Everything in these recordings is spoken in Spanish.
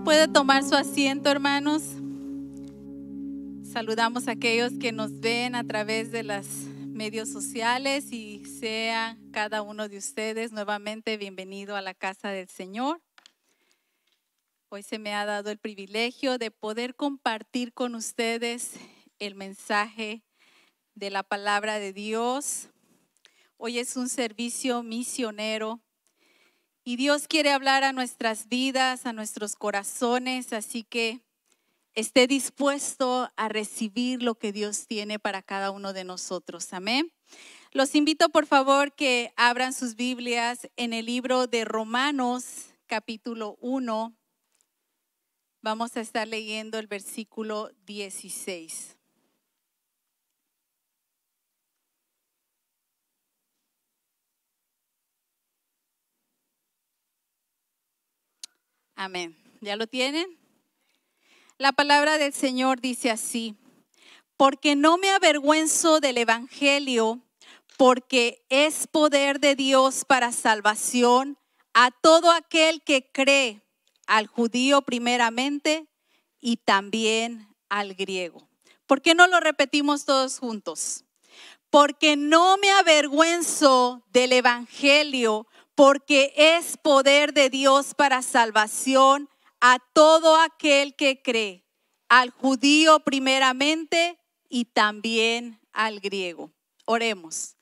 Puede tomar su asiento, hermanos. Saludamos a aquellos que nos ven a través de los medios sociales y sea cada uno de ustedes nuevamente bienvenido a la casa del Señor. Hoy se me ha dado el privilegio de poder compartir con ustedes el mensaje de la palabra de Dios. Hoy es un servicio misionero. Y Dios quiere hablar a nuestras vidas, a nuestros corazones, así que esté dispuesto a recibir lo que Dios tiene para cada uno de nosotros. Amén. Los invito, por favor, que abran sus Biblias en el libro de Romanos, capítulo 1. Vamos a estar leyendo el versículo 16. Amén. ¿Ya lo tienen? La palabra del Señor dice así: porque no me avergüenzo del evangelio, porque es poder de Dios para salvación a todo aquel que cree, al judío primeramente y también al griego. ¿Por qué no lo repetimos todos juntos? Porque no me avergüenzo del evangelio, porque es poder de Dios para salvación a todo aquel que cree, al judío primeramente y también al griego. Oremos.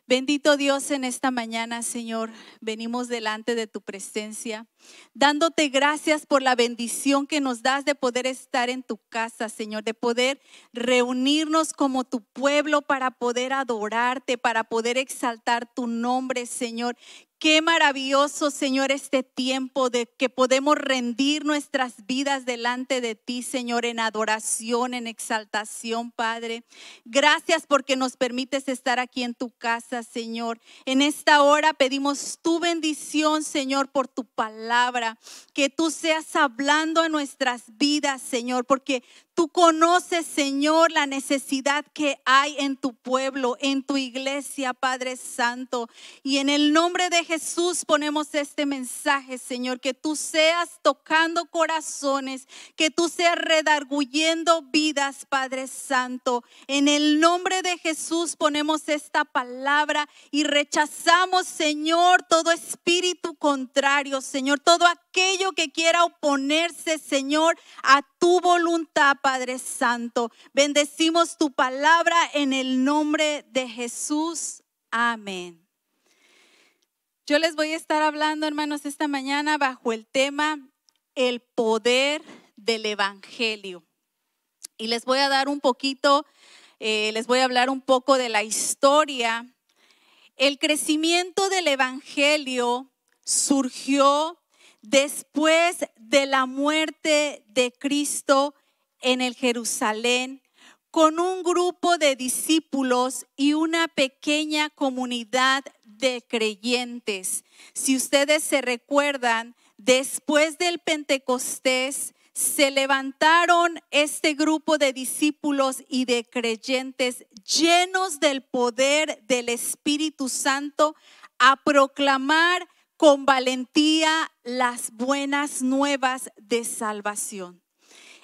Bendito Dios, en esta mañana, Señor, venimos delante de tu presencia, dándote gracias por la bendición que nos das de poder estar en tu casa, Señor, de poder reunirnos como tu pueblo para poder adorarte, para poder exaltar tu nombre, Señor. Qué maravilloso, Señor, este tiempo de que podemos rendir nuestras vidas delante de ti, Señor, en adoración, en exaltación, Padre. Gracias porque nos permites estar aquí en tu casa, Señor. En esta hora pedimos tu bendición, Señor, por tu palabra. Que tú seas hablando a nuestras vidas, Señor, porque tú conoces, Señor, la necesidad que hay en tu pueblo, en tu iglesia, Padre Santo. Y en el nombre de Jesús ponemos este mensaje, Señor, que tú seas tocando corazones, que tú seas redarguyendo vidas, Padre Santo. En el nombre de Jesús ponemos esta palabra y rechazamos, Señor, todo espíritu contrario, Señor, todo aquello que quiera oponerse, Señor, a tu voluntad, Padre Santo. Bendecimos tu palabra en el nombre de Jesús. Amén. Yo les voy a estar hablando, hermanos, esta mañana bajo el tema el poder del evangelio. Y les voy a dar un poquito, les voy a hablar un poco de la historia. El crecimiento del evangelio surgió después de la muerte de Cristo en el Jerusalén, con un grupo de discípulos y una pequeña comunidad de creyentes. Si ustedes se recuerdan, después del Pentecostés se levantaron este grupo de discípulos y de creyentes llenos del poder del Espíritu Santo a proclamar con valentía las buenas nuevas de salvación.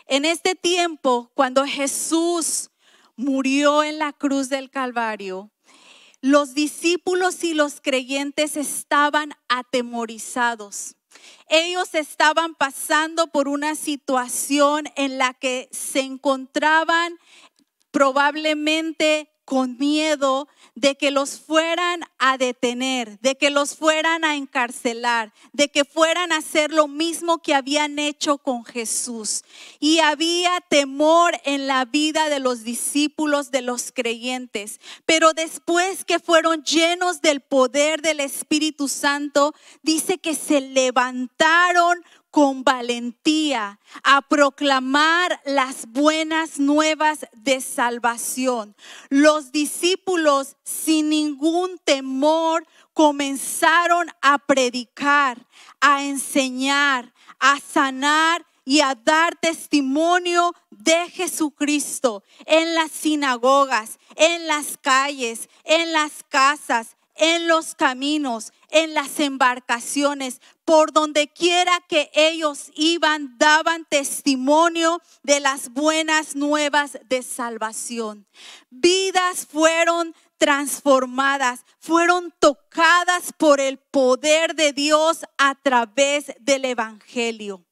En este tiempo, cuando Jesús murió en la cruz del Calvario, los discípulos y los creyentes estaban atemorizados. Ellos estaban pasando por una situación en la que se encontraban probablemente con miedo de que los fueran a detener, de que los fueran a encarcelar, de que fueran a hacer lo mismo que habían hecho con Jesús. Y había temor en la vida de los discípulos, de los creyentes. Pero después que fueron llenos del poder del Espíritu Santo, dice que se levantaron con valentía a proclamar las buenas nuevas de salvación. Los discípulos, sin ningún temor, comenzaron a predicar, a enseñar, a sanar y a dar testimonio de Jesucristo en las sinagogas, en las calles, en las casas, en los caminos, en las embarcaciones. Por donde quiera que ellos iban, daban testimonio de las buenas nuevas de salvación. Vidas fueron transformadas, fueron tocadas por el poder de Dios a través del evangelio.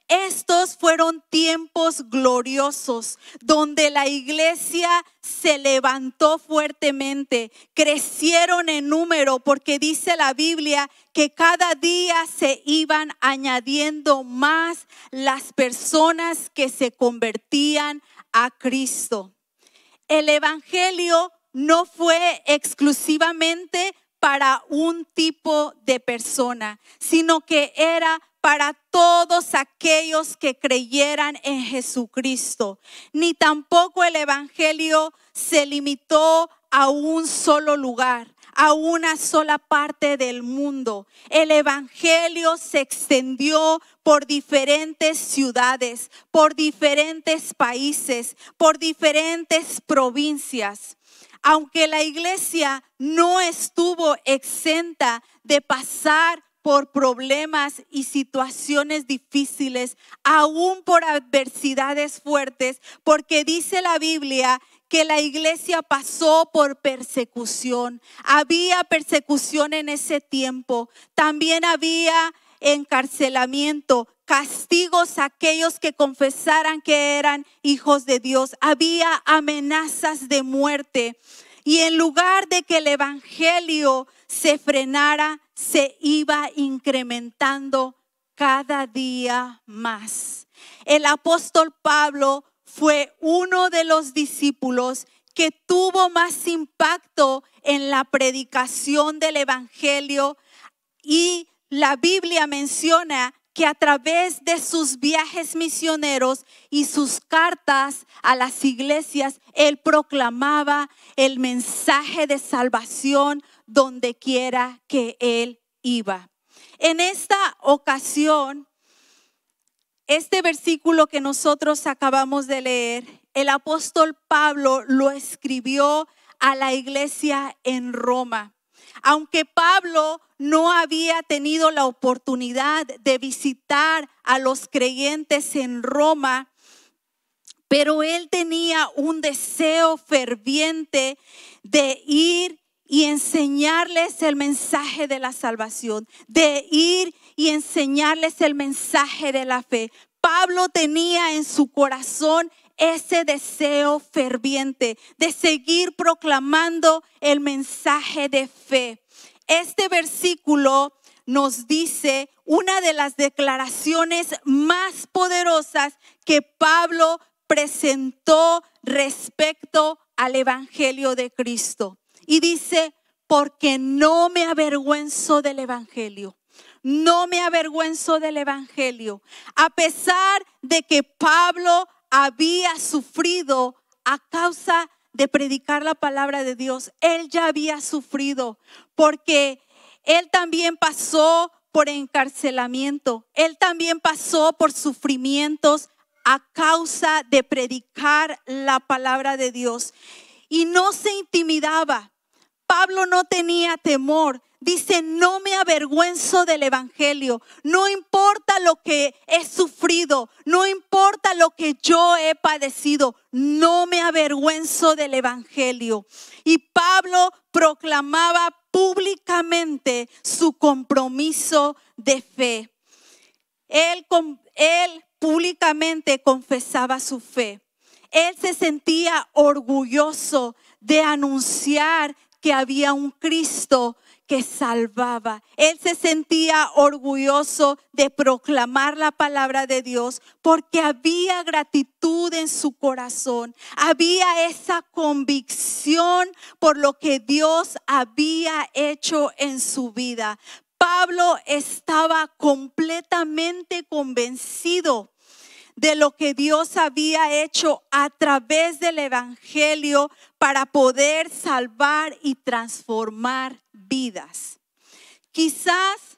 Estos fueron tiempos gloriosos donde la iglesia se levantó fuertemente, crecieron en número, porque dice la Biblia que cada día se iban añadiendo más las personas que se convertían a Cristo. El evangelio no fue exclusivamente para un tipo de persona, sino que era para todos aquellos que creyeran en Jesucristo. Ni tampoco el evangelio se limitó a un solo lugar, a una sola parte del mundo. El evangelio se extendió por diferentes ciudades, por diferentes países, por diferentes provincias. Aunque la iglesia no estuvo exenta de pasar por problemas y situaciones difíciles, aún por adversidades fuertes, porque dice la Biblia que la iglesia pasó por persecución. Había persecución en ese tiempo. También había encarcelamiento, castigos a aquellos que confesaran que eran hijos de Dios. Había amenazas de muerte. Y en lugar de que el evangelio se frenara, se iba incrementando cada día más. El apóstol Pablo fue uno de los discípulos que tuvo más impacto en la predicación del evangelio, y la Biblia menciona que a través de sus viajes misioneros y sus cartas a las iglesias, él proclamaba el mensaje de salvación donde quiera que él iba. En esta ocasión, este versículo que nosotros acabamos de leer, el apóstol Pablo lo escribió a la iglesia en Roma. Aunque Pablo no había tenido la oportunidad de visitar a los creyentes en Roma, pero él tenía un deseo ferviente de ir y enseñarles el mensaje de la salvación, de ir y enseñarles el mensaje de la fe. Pablo tenía en su corazón ese deseo ferviente de seguir proclamando el mensaje de fe. Este versículo nos dice una de las declaraciones más poderosas que Pablo presentó respecto al evangelio de Cristo. Y dice: porque no me avergüenzo del evangelio. No me avergüenzo del evangelio. A pesar de que Pablo había sufrido a causa de predicar la palabra de Dios, él ya había sufrido, porque él también pasó por encarcelamiento, él también pasó por sufrimientos a causa de predicar la palabra de Dios, y no se intimidaba. Pablo no tenía temor. Dice: no me avergüenzo del evangelio. No importa lo que he sufrido, no importa lo que yo he padecido, no me avergüenzo del evangelio. Y Pablo proclamaba públicamente su compromiso de fe. Él públicamente confesaba su fe. Él se sentía orgulloso de anunciar que había un Cristo que salvaba. Él se sentía orgulloso de proclamar la palabra de Dios porque había gratitud en su corazón. Había esa convicción por lo que Dios había hecho en su vida. Pablo estaba completamente convencido de lo que Dios había hecho a través del evangelio para poder salvar y transformar vidas. Quizás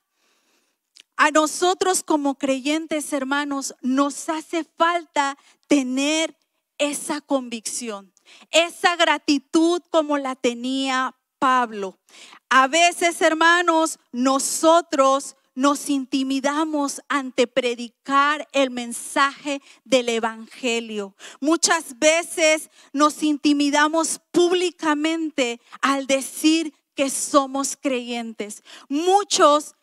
a nosotros como creyentes, hermanos, nos hace falta tener esa convicción, esa gratitud como la tenía Pablo. A veces, hermanos, nosotros nos intimidamos ante predicar el mensaje del evangelio. Muchas veces nos intimidamos públicamente al decir que somos creyentes. Muchos,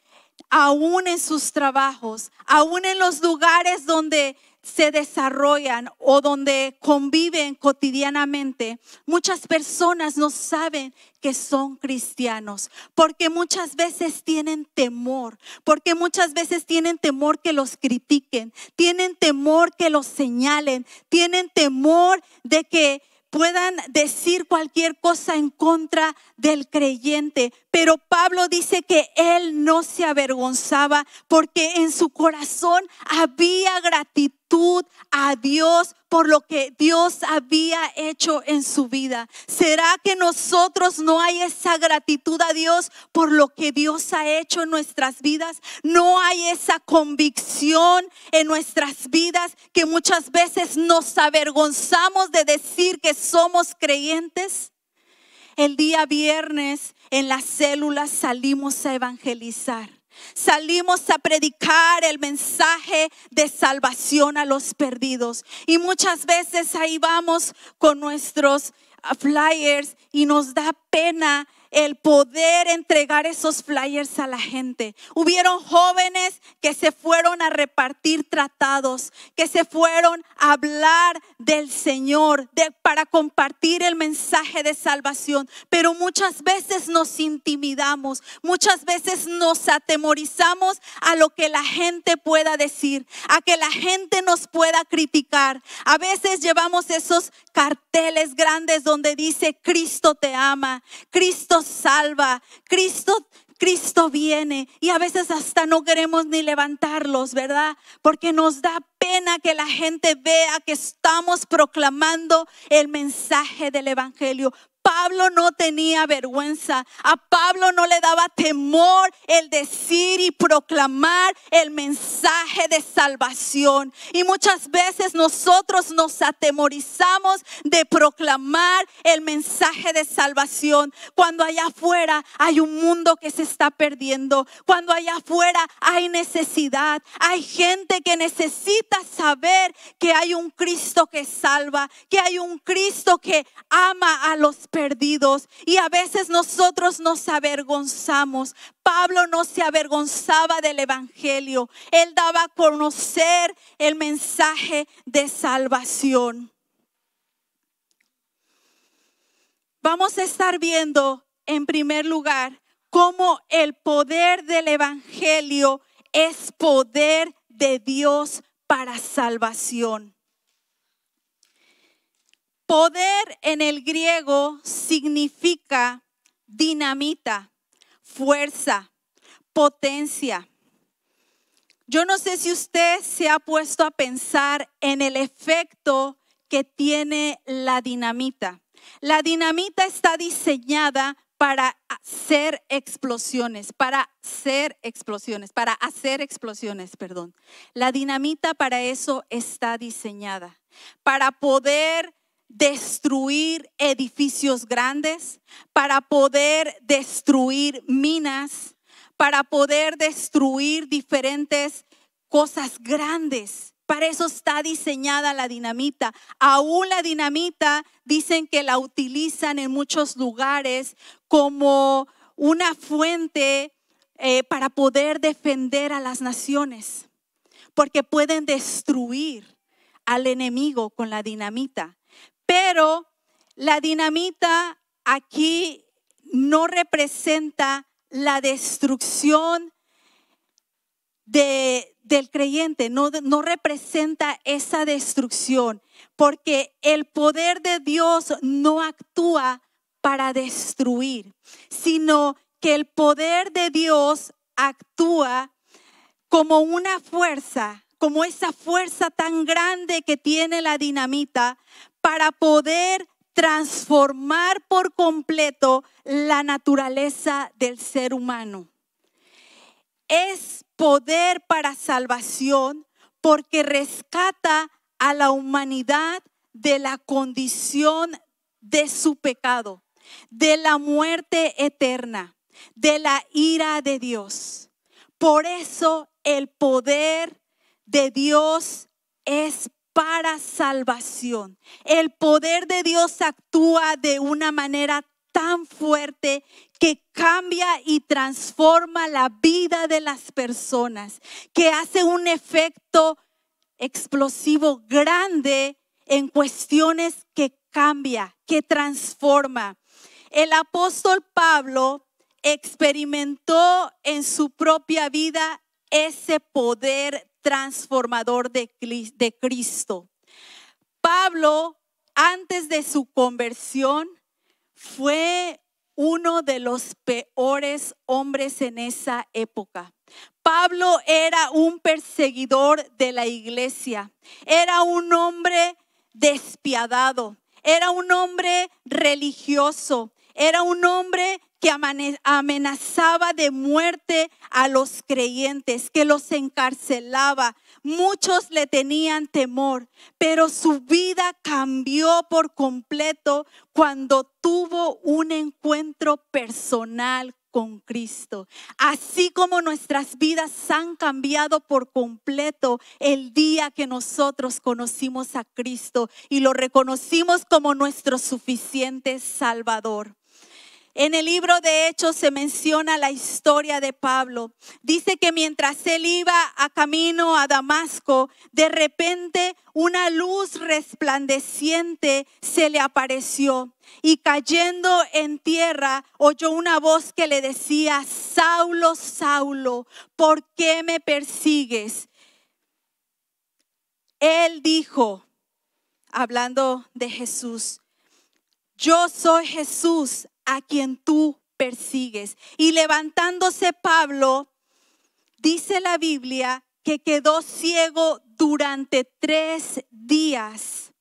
aún en sus trabajos, aún en los lugares donde se desarrollan o donde conviven cotidianamente, muchas personas no saben que son cristianos, porque muchas veces tienen temor, porque muchas veces tienen temor que los critiquen, tienen temor que los señalen, tienen temor de que puedan decir cualquier cosa en contra del creyente. Pero Pablo dice que él no se avergonzaba porque en su corazón había gratitud a Dios por lo que Dios había hecho en su vida. ¿Será que nosotros no hay esa gratitud a Dios por lo que Dios ha hecho en nuestras vidas? ¿No hay esa convicción en nuestras vidas que muchas veces nos avergonzamos de decir que somos creyentes? El día viernes en las células salimos a evangelizar. Salimos a predicar el mensaje de salvación a los perdidos. Y muchas veces ahí vamos con nuestros flyers y nos da pena el poder entregar esos flyers a la gente. Hubieron jóvenes que se fueron a repartir tratados, que se fueron a hablar del Señor, para compartir el mensaje de salvación. Pero muchas veces nos intimidamos, muchas veces nos atemorizamos a lo que la gente pueda decir, a que la gente nos pueda criticar. A veces llevamos esos carteles grandes donde dice: Cristo te ama, Cristo salva, Cristo viene, y a veces hasta no queremos ni levantarlos, ¿verdad? Porque nos da pena que la gente vea que estamos proclamando el mensaje del evangelio. Pablo no tenía vergüenza. A Pablo no le daba temor el decir y proclamar el mensaje de salvación. Y muchas veces nosotros nos atemorizamos de proclamar el mensaje de salvación cuando allá afuera hay un mundo que se está perdiendo, cuando allá afuera hay necesidad, hay gente que necesita saber que hay un Cristo que salva, que hay un Cristo que ama a los perdidos. Y a veces nosotros nos avergonzamos. Pablo no se avergonzaba del evangelio. Él daba a conocer el mensaje de salvación. Vamos a estar viendo en primer lugar cómo el poder del evangelio es poder de Dios para salvación. Poder en el griego significa dinamita, fuerza, potencia. Yo no sé si usted se ha puesto a pensar en el efecto que tiene la dinamita. La dinamita está diseñada para hacer explosiones, perdón. La dinamita para eso está diseñada, para poder destruir edificios grandes, para poder destruir minas, para poder destruir diferentes cosas grandes. Para eso está diseñada la dinamita. Aún la dinamita dicen que la utilizan en muchos lugares como una fuente para poder defender a las naciones, porque pueden destruir al enemigo con la dinamita. Pero la dinamita aquí no representa la destrucción del creyente, no representa esa destrucción, porque el poder de Dios no actúa para destruir, sino que el poder de Dios actúa como una fuerza, como esa fuerza tan grande que tiene la dinamita para poder transformar por completo la naturaleza del ser humano. Es poder para salvación porque rescata a la humanidad de la condición de su pecado. de la muerte eterna, de la ira de Dios. Por eso el poder de Dios es para salvación. El poder de Dios actúa de una manera tan fuerte que cambia y transforma la vida de las personas, que hace un efecto explosivo grande en cuestiones que cambia, que transforma. El apóstol Pablo experimentó en su propia vida ese poder transformador de Cristo. Pablo, antes de su conversión, fue uno de los peores hombres en esa época. Pablo era un perseguidor de la iglesia, era un hombre despiadado, era un hombre religioso, era un hombre que amenazaba de muerte a los creyentes, que los encarcelaba. Muchos le tenían temor, pero su vida cambió por completo cuando tuvo un encuentro personal con Cristo. Así como nuestras vidas han cambiado por completo el día que nosotros conocimos a Cristo y lo reconocimos como nuestro suficiente Salvador. En el libro de Hechos se menciona la historia de Pablo. Dice que mientras él iba a camino a Damasco, de repente una luz resplandeciente se le apareció. Y cayendo en tierra, oyó una voz que le decía: Saulo, Saulo, ¿por qué me persigues? Él dijo, hablando de Jesús: yo soy Jesús a quien tú persigues. Y levantándose Pablo, dice la Biblia que quedó ciego durante 3 días.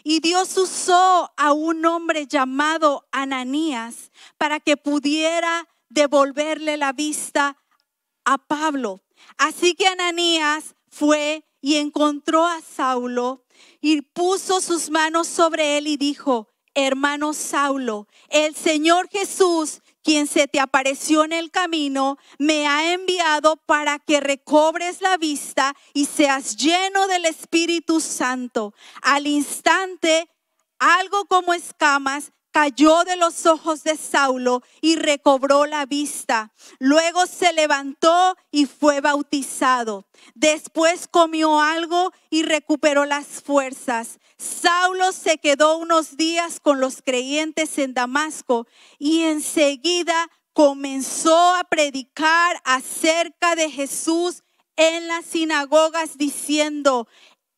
Y Dios usó a un hombre llamado Ananías para que pudiera devolverle la vista a Pablo. Así que Ananías fue y encontró a Saulo y puso sus manos sobre él y dijo: hermano Saulo, el Señor Jesús, quien se te apareció en el camino, me ha enviado para que recobres la vista y seas lleno del Espíritu Santo. Al instante, algo como escamas cayó de los ojos de Saulo y recobró la vista. Luego se levantó y fue bautizado. Después comió algo y recuperó las fuerzas. Saulo se quedó unos días con los creyentes en Damasco y enseguida comenzó a predicar acerca de Jesús en las sinagogas diciendo: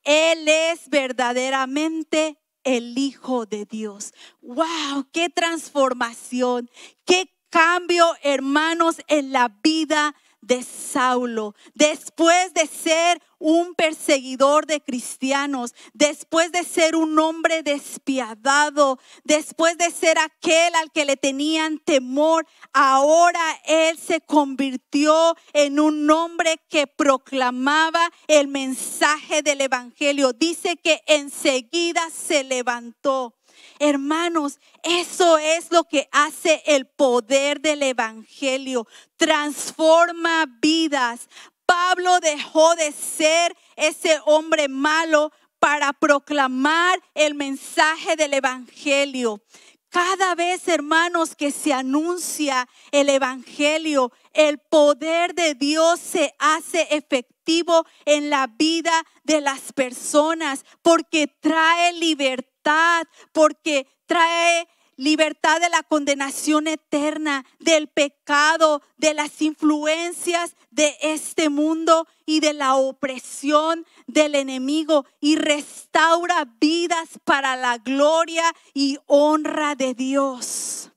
Él es verdaderamente el Hijo de Dios. ¡Wow! ¡Qué transformación! ¡Qué cambio, hermanos, en la vida de Saulo! Después de ser un perseguidor de cristianos, después de ser un hombre despiadado, después de ser aquel al que le tenían temor, ahora él se convirtió en un hombre que proclamaba el mensaje del evangelio. Dice que enseguida se levantó. Hermanos, eso es lo que hace el poder del evangelio. Transforma vidas. Pablo dejó de ser ese hombre malo para proclamar el mensaje del evangelio. Cada vez, hermanos, que se anuncia el evangelio, el poder de Dios se hace efectivo en la vida de las personas porque trae libertad, porque trae libertad de la condenación eterna, del pecado, de las influencias de este mundo y de la opresión del enemigo, y restaura vidas para la gloria y honra de Dios.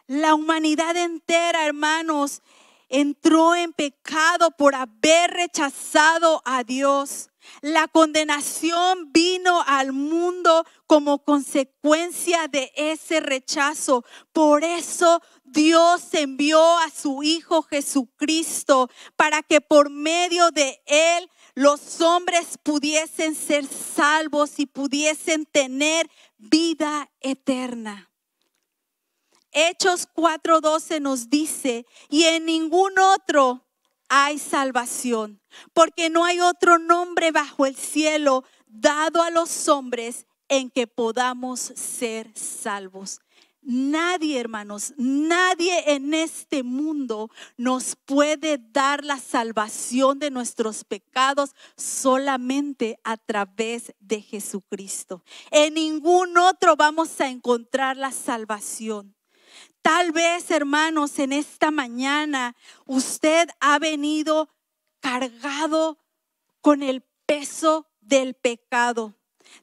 La humanidad entera, hermanos, entró en pecado por haber rechazado a Dios. La condenación vino al mundo como consecuencia de ese rechazo. Por eso Dios envió a su Hijo Jesucristo para que por medio de Él los hombres pudiesen ser salvos y pudiesen tener vida eterna. Hechos 4:12 nos dice, y en ningún otro hay salvación, porque no hay otro nombre bajo el cielo dado a los hombres en que podamos ser salvos. Nadie, hermanos, nadie en este mundo nos puede dar la salvación de nuestros pecados solamente a través de Jesucristo. En ningún otro vamos a encontrar la salvación. Tal vez, hermanos, en esta mañana usted ha venido cargado con el peso del pecado.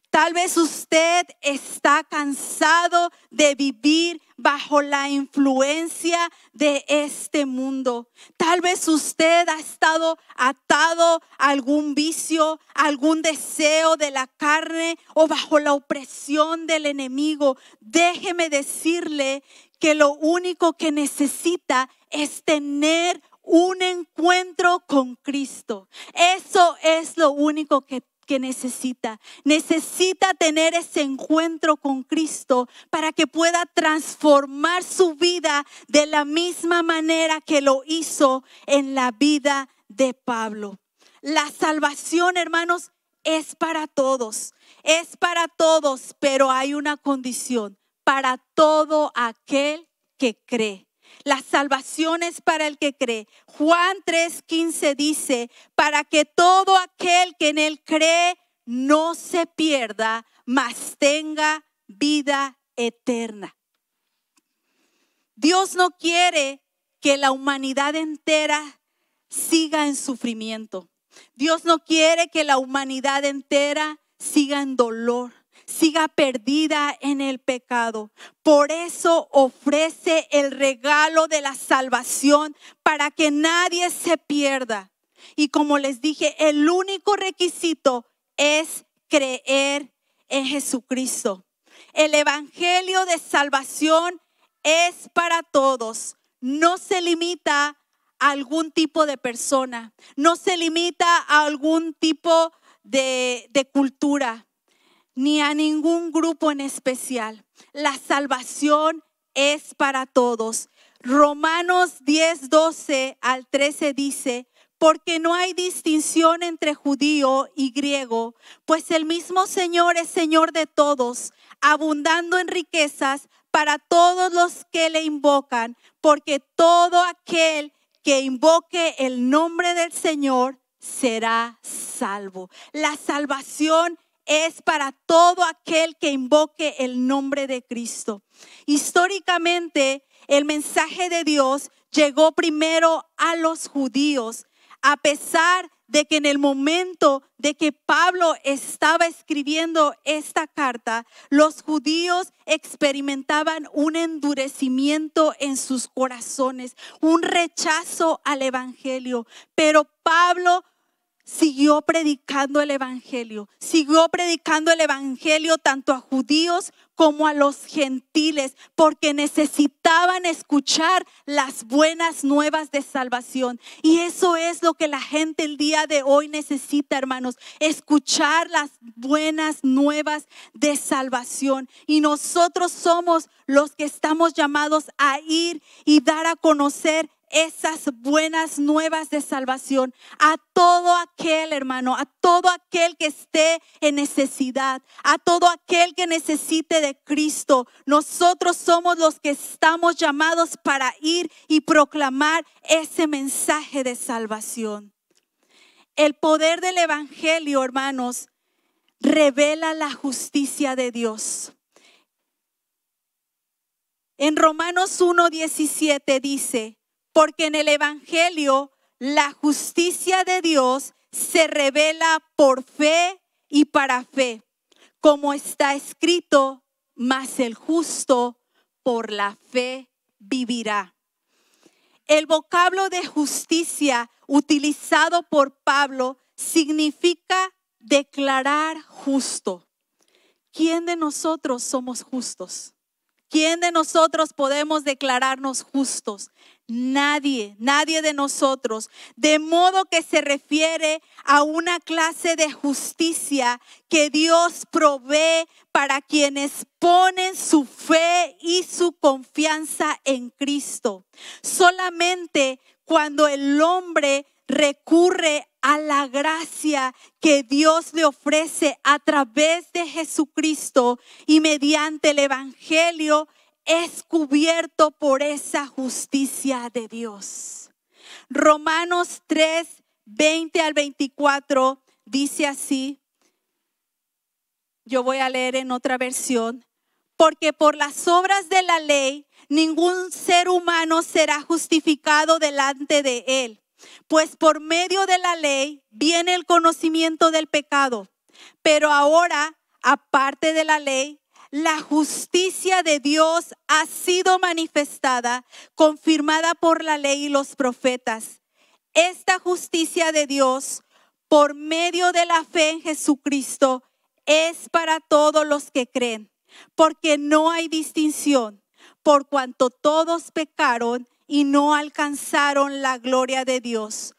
Tal vez usted está cansado de vivir bajo la influencia de este mundo. Tal vez usted ha estado atado a algún vicio, a algún deseo de la carne o bajo la opresión del enemigo. Déjeme decirle que lo único que necesita es tener un encuentro con Cristo. Eso es lo único que necesita. Necesita tener ese encuentro con Cristo para que pueda transformar su vida de la misma manera que lo hizo en la vida de Pablo. La salvación, hermanos, es para todos. Es para todos, pero hay una condición: para todo aquel que cree. La salvación es para el que cree. Juan 3:15 dice, para que todo aquel que en él cree no se pierda, mas tenga vida eterna. Dios no quiere que la humanidad entera siga en sufrimiento. Dios no quiere que la humanidad entera siga en dolor, siga perdida en el pecado. Por eso ofrece el regalo de la salvación para que nadie se pierda. Y como les dije, el único requisito es creer en Jesucristo. El evangelio de salvación es para todos. No se limita a algún tipo de persona. No se limita a algún tipo de cultura, ni a ningún grupo en especial. La salvación es para todos. Romanos 10:12 al 13 dice, porque no hay distinción entre judío y griego, pues el mismo Señor es Señor de todos, abundando en riquezas para todos los que le invocan, porque todo aquel que invoque el nombre del Señor será salvo. La salvación es para todo aquel que invoque el nombre de Cristo. Históricamente, el mensaje de Dios llegó primero a los judíos, a pesar de que en el momento de que Pablo estaba escribiendo esta carta, los judíos experimentaban un endurecimiento en sus corazones, un rechazo al evangelio. Pero Pablo siguió predicando el evangelio tanto a judíos como a los gentiles, porque necesitaban escuchar las buenas nuevas de salvación. Y eso es lo que la gente el día de hoy necesita, hermanos, escuchar las buenas nuevas de salvación. Y nosotros somos los que estamos llamados a ir y dar a conocer esas buenas nuevas de salvación a todo aquel, hermano, a todo aquel que esté en necesidad, a todo aquel que necesite de Cristo. Nosotros somos los que estamos llamados para ir y proclamar ese mensaje de salvación. El poder del evangelio, hermanos, revela la justicia de Dios. En Romanos 1:17 dice, porque en el evangelio la justicia de Dios se revela por fe y para fe, como está escrito, mas el justo por la fe vivirá. El vocablo de justicia utilizado por Pablo significa declarar justo. ¿Quién de nosotros somos justos? ¿Quién de nosotros podemos declararnos justos? Nadie de nosotros. De modo que se refiere a una clase de justicia que Dios provee para quienes ponen su fe y su confianza en Cristo. Solamente cuando el hombre recurre a la gracia que Dios le ofrece a través de Jesucristo y mediante el Evangelio, es cubierto por esa justicia de Dios. Romanos 3, 20 al 24 dice así. Yo voy a leer en otra versión. Porque por las obras de la ley, ningún ser humano será justificado delante de él. Pues por medio de la ley viene el conocimiento del pecado. Pero ahora, aparte de la ley, la justicia de Dios ha sido manifestada, confirmada por la ley y los profetas. Esta justicia de Dios, por medio de la fe en Jesucristo, es para todos los que creen, porque no hay distinción, por cuanto todos pecaron y no alcanzaron la gloria de Dios.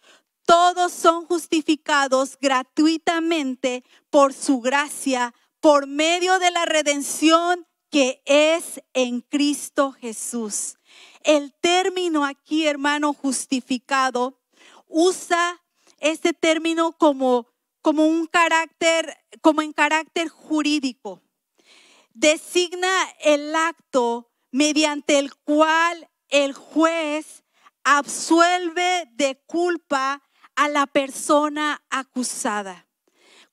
Todos son justificados gratuitamente por su gracia, por medio de la redención que es en Cristo Jesús. El término aquí, hermano, justificado, usa este término como en carácter jurídico. Designa el acto mediante el cual el juez absuelve de culpa a la persona acusada.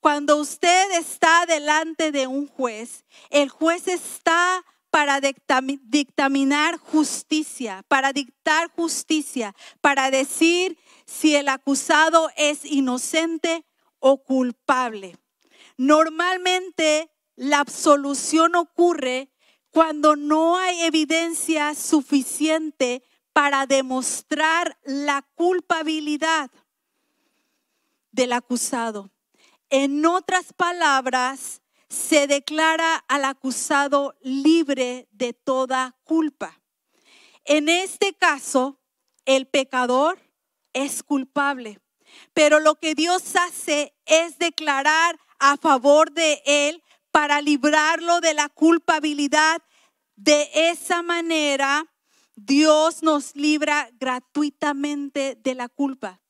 Cuando usted está delante de un juez, el juez está para dictaminar justicia, para dictar justicia, para decir si el acusado es inocente o culpable. Normalmente la absolución ocurre cuando no hay evidencia suficiente para demostrar la culpabilidad del acusado. En otras palabras, se declara al acusado libre de toda culpa. En este caso, el pecador es culpable, pero lo que Dios hace es declarar a favor de él para librarlo de la culpabilidad. De esa manera, Dios nos libra gratuitamente de la culpa.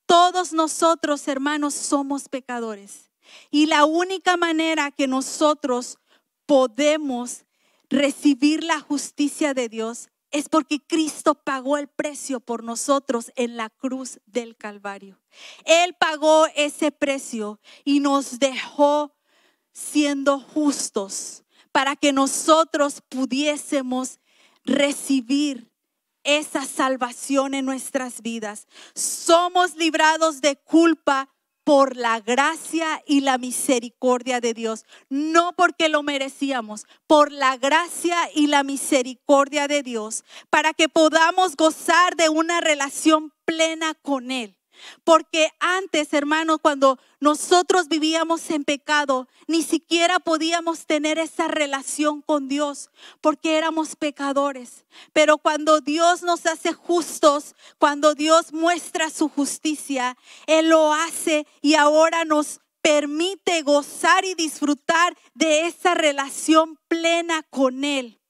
Todos nosotros, hermanos, somos pecadores. Y la única manera que nosotros podemos recibir la justicia de Dios es porque Cristo pagó el precio por nosotros en la cruz del Calvario. Él pagó ese precio y nos dejó siendo justos para que nosotros pudiésemos recibir esa salvación en nuestras vidas. Somos librados de culpa por la gracia y la misericordia de Dios, no porque lo merecíamos, por la gracia y la misericordia de Dios, para que podamos gozar de una relación plena con Él. Porque antes, hermanos, cuando nosotros vivíamos en pecado, ni siquiera podíamos tener esa relación con Dios, porque éramos pecadores. Pero cuando Dios nos hace justos, cuando Dios muestra su justicia, Él lo hace y ahora nos permite gozar y disfrutar de esa relación plena con Él.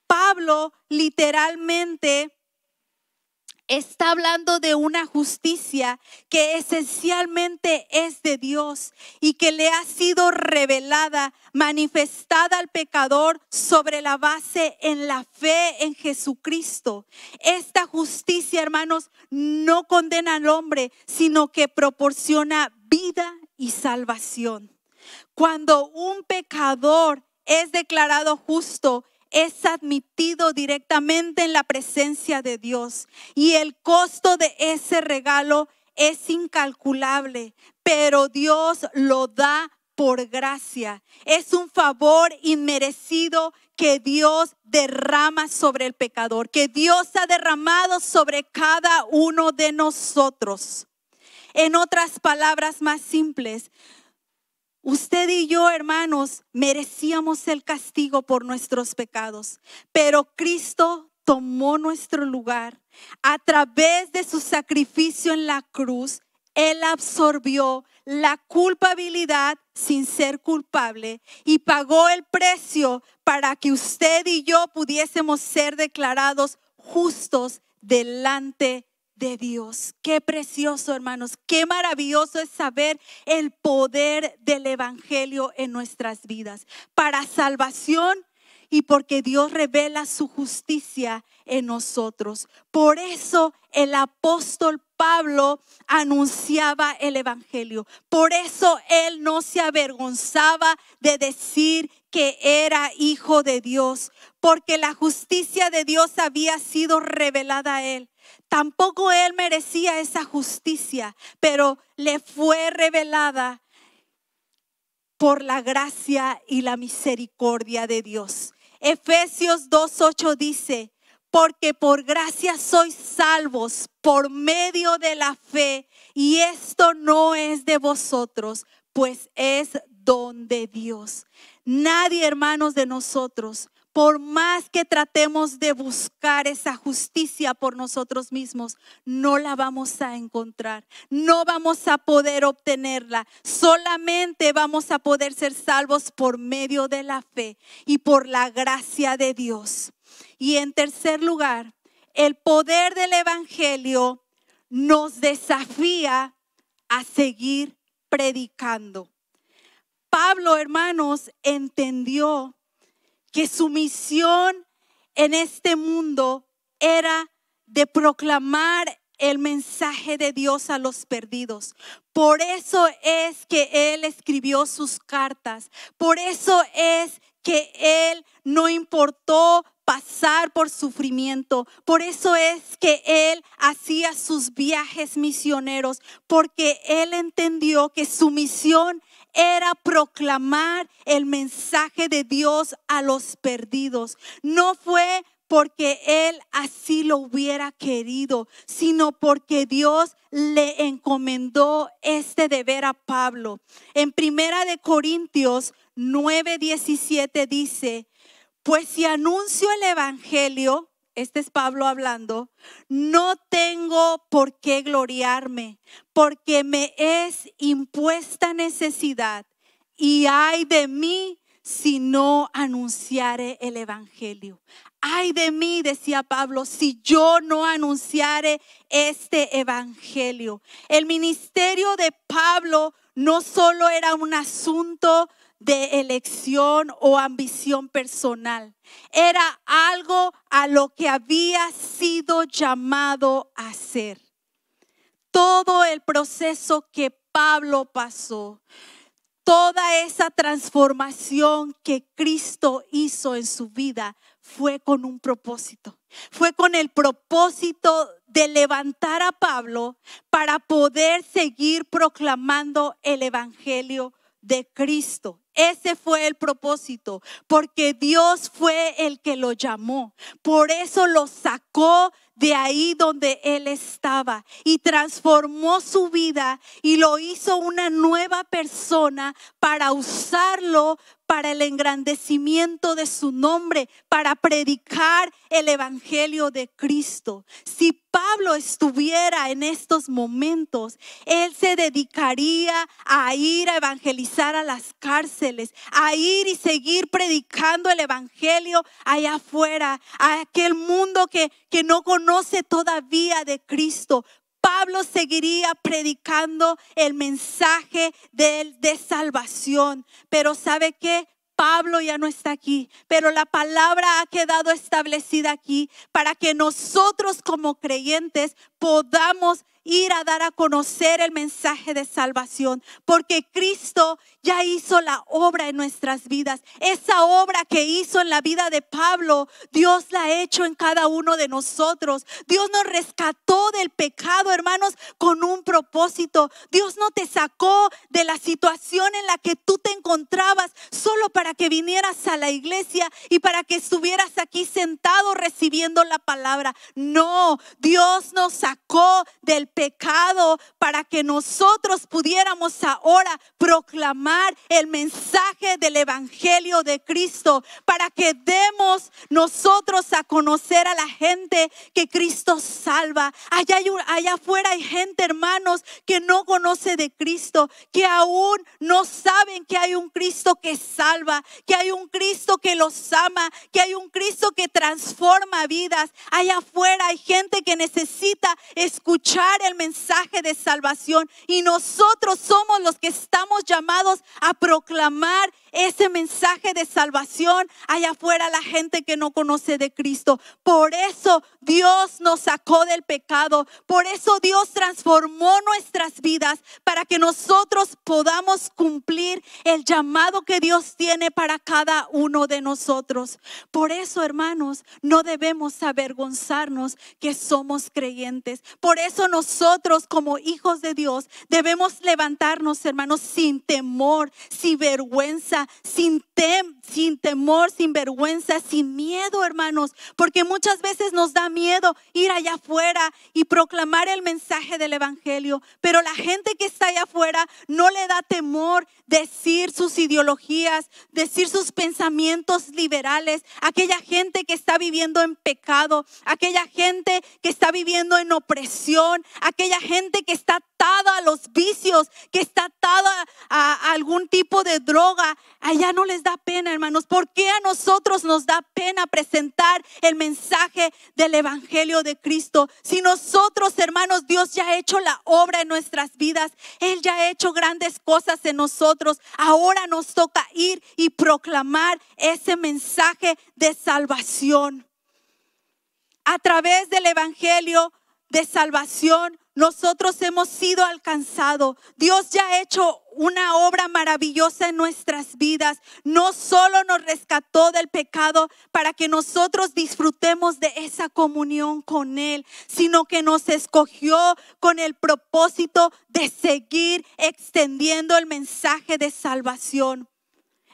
Pablo literalmente está hablando de una justicia que esencialmente es de Dios y que le ha sido revelada, manifestada al pecador sobre la base en la fe en Jesucristo. Esta justicia, hermanos, no condena al hombre, sino que proporciona vida y salvación. Cuando un pecador es declarado justo, es admitido directamente en la presencia de Dios y el costo de ese regalo es incalculable, pero Dios lo da por gracia. Es un favor inmerecido que Dios derrama sobre el pecador, que Dios ha derramado sobre cada uno de nosotros. En otras palabras más simples, usted y yo, hermanos, merecíamos el castigo por nuestros pecados, pero Cristo tomó nuestro lugar. A través de su sacrificio en la cruz, Él absorbió la culpabilidad sin ser culpable y pagó el precio para que usted y yo pudiésemos ser declarados justos delante de Dios. Qué precioso, hermanos, qué maravilloso es saber el poder del evangelio en nuestras vidas para salvación y porque Dios revela su justicia en nosotros. Por eso el apóstol Pablo anunciaba el evangelio. Por eso él no se avergonzaba de decir que era hijo de Dios, porque la justicia de Dios había sido revelada a él. Tampoco él merecía esa justicia, pero le fue revelada por la gracia y la misericordia de Dios. Efesios 2:8 dice: porque por gracia sois salvos por medio de la fe, y esto no es de vosotros, pues es don de Dios. Nadie, hermanos, de nosotros, por más que tratemos de buscar esa justicia por nosotros mismos, no la vamos a encontrar. No vamos a poder obtenerla. Solamente vamos a poder ser salvos por medio de la fe y por la gracia de Dios. Y en tercer lugar, el poder del evangelio nos desafía a seguir predicando. Pablo, hermanos, entendió que su misión en este mundo era de proclamar el mensaje de Dios a los perdidos. Por eso es que él escribió sus cartas. Por eso es que él no importó pasar por sufrimiento. Por eso es que él hacía sus viajes misioneros, porque él entendió que su misión era proclamar el mensaje de Dios a los perdidos. No fue porque él así lo hubiera querido, sino porque Dios le encomendó este deber a Pablo. En 1 Corintios 9:17 dice: pues si anuncio el evangelio, este es Pablo hablando, no tengo por qué gloriarme, porque me es impuesta necesidad, y ay de mí si no anunciare el evangelio. Ay de mí, decía Pablo, si yo no anunciare este evangelio. El ministerio de Pablo no solo era un asunto de elección o ambición personal. Era algo a lo que había sido llamado a hacer. Todo el proceso que Pablo pasó, toda esa transformación que Cristo hizo en su vida fue con un propósito. Fue con el propósito de levantar a Pablo para poder seguir proclamando el evangelio de Cristo. Ese fue el propósito, porque Dios fue el que lo llamó. Por eso lo sacó de ahí donde él estaba y transformó su vida y lo hizo una nueva persona para usarlo para el engrandecimiento de su nombre, para predicar el evangelio de Cristo. Si Pablo estuviera en estos momentos, él se dedicaría a ir a evangelizar a las cárceles, a ir y seguir predicando el evangelio allá afuera, a aquel mundo que no conoce todavía de Cristo. Pablo seguiría predicando el mensaje de salvación. Pero ¿sabe qué? Pablo ya no está aquí, pero la palabra ha quedado establecida aquí para que nosotros como creyentes podamos ir a dar a conocer el mensaje de salvación, porque Cristo ya hizo la obra en nuestras vidas. Esa obra que hizo en la vida de Pablo, Dios la ha hecho en cada uno de nosotros. Dios nos rescató del pecado, hermanos, con un propósito. Dios no te sacó de la situación en la que tú te encontrabas solo para que vinieras a la iglesia y para que estuvieras aquí sentado recibiendo la palabra. No, Dios nos sacó del pecado para que nosotros pudiéramos ahora proclamar el mensaje del evangelio de Cristo, para que demos nosotros a conocer a la gente que Cristo salva. Allá afuera hay gente, hermanos, que no conoce de Cristo, que aún no saben que hay un Cristo que salva, que hay un Cristo que los ama, que hay un Cristo que transforma vidas. Allá afuera hay gente que necesita escuchar el mensaje de salvación, y nosotros somos los que estamos llamados a proclamar ese mensaje de salvación allá afuera, la gente que no conoce de Cristo. Por eso Dios nos sacó del pecado, por eso Dios transformó nuestras vidas, para que nosotros podamos cumplir el llamado que Dios tiene para cada uno de nosotros. Por eso, hermanos, no debemos avergonzarnos que somos creyentes. Por eso nosotros, como hijos de Dios, debemos levantarnos, hermanos, sin temor, sin vergüenza, sin temor, sin vergüenza, sin miedo, hermanos, porque muchas veces nos da miedo ir allá afuera y proclamar el mensaje del evangelio, pero la gente que está allá afuera no le da temor decir sus ideologías, decir sus pensamientos liberales. Aquella gente que está viviendo en pecado, aquella gente que está viviendo en opresión, aquella gente que está atada a los vicios, que está atada a algún tipo de droga, allá no les da pena, hermanos. ¿Por qué a nosotros nos da pena presentar el mensaje del evangelio de Cristo? Si nosotros, hermanos, Dios ya ha hecho la obra en nuestras vidas, Él ya ha hecho grandes cosas en nosotros. Ahora nos toca ir y proclamar ese mensaje de salvación. A través del evangelio de salvación, nosotros hemos sido alcanzados. Dios ya ha hecho una obra maravillosa en nuestras vidas. No solo nos rescató del pecado para que nosotros disfrutemos de esa comunión con Él, sino que nos escogió con el propósito de seguir extendiendo el mensaje de salvación.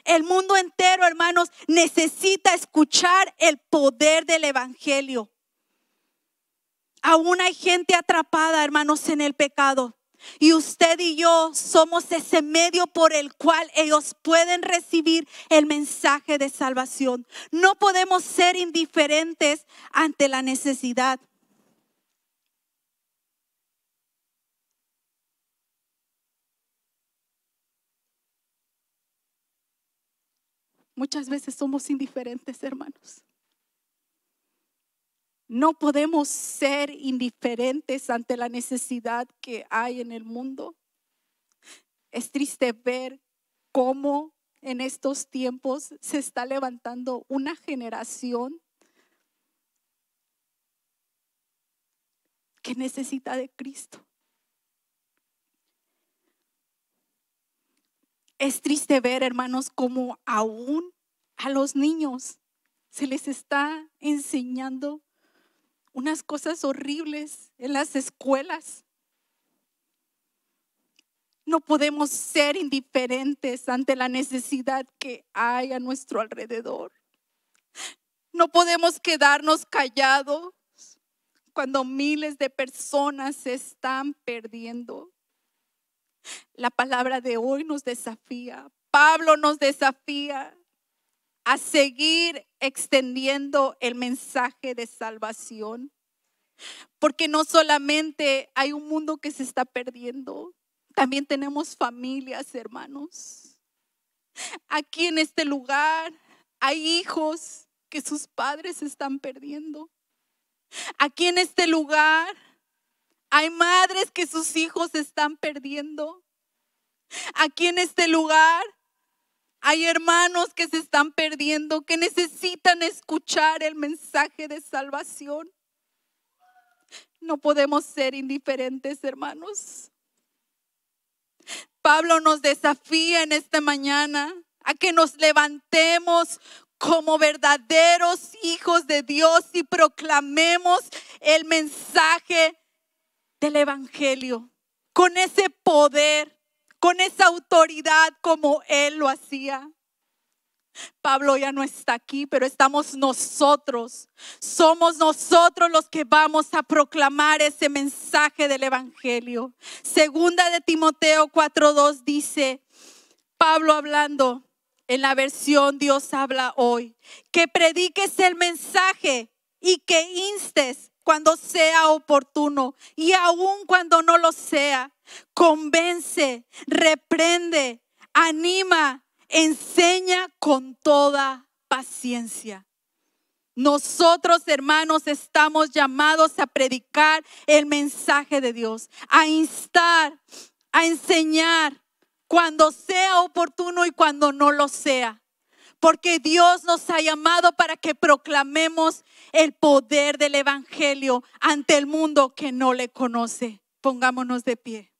El mundo entero, hermanos, necesita escuchar el poder del evangelio. Aún hay gente atrapada, hermanos, en el pecado. Y usted y yo somos ese medio por el cual ellos pueden recibir el mensaje de salvación. No podemos ser indiferentes ante la necesidad. Muchas veces somos indiferentes, hermanos. No podemos ser indiferentes ante la necesidad que hay en el mundo. Es triste ver cómo en estos tiempos se está levantando una generación que necesita de Cristo. Es triste ver, hermanos, cómo aún a los niños se les está enseñando unas cosas horribles en las escuelas. No podemos ser indiferentes ante la necesidad que hay a nuestro alrededor. No podemos quedarnos callados cuando miles de personas se están perdiendo. La palabra de hoy nos desafía. Pablo nos desafía a seguir extendiendo el mensaje de salvación. Porque no solamente hay un mundo que se está perdiendo, también tenemos familias, hermanos. Aquí en este lugar hay hijos que sus padres se están perdiendo. Aquí en este lugar hay madres que sus hijos se están perdiendo. Aquí en este lugar hay hermanos que se están perdiendo, que necesitan escuchar el mensaje de salvación. No podemos ser indiferentes, hermanos. Pablo nos desafía en esta mañana a que nos levantemos como verdaderos hijos de Dios y proclamemos el mensaje del evangelio con ese poder, con esa autoridad como Él lo hacía. Pablo ya no está aquí, pero estamos nosotros. Somos nosotros los que vamos a proclamar ese mensaje del evangelio. Segunda de Timoteo 4:2 dice, Pablo hablando en la versión Dios habla hoy, que prediques el mensaje y que instes cuando sea oportuno y aun cuando no lo sea. Convence, reprende, anima, enseña con toda paciencia. Nosotros, hermanos, estamos llamados a predicar el mensaje de Dios, a instar, a enseñar cuando sea oportuno y cuando no lo sea. Porque Dios nos ha llamado para que proclamemos el poder del evangelio ante el mundo que no le conoce. Pongámonos de pie.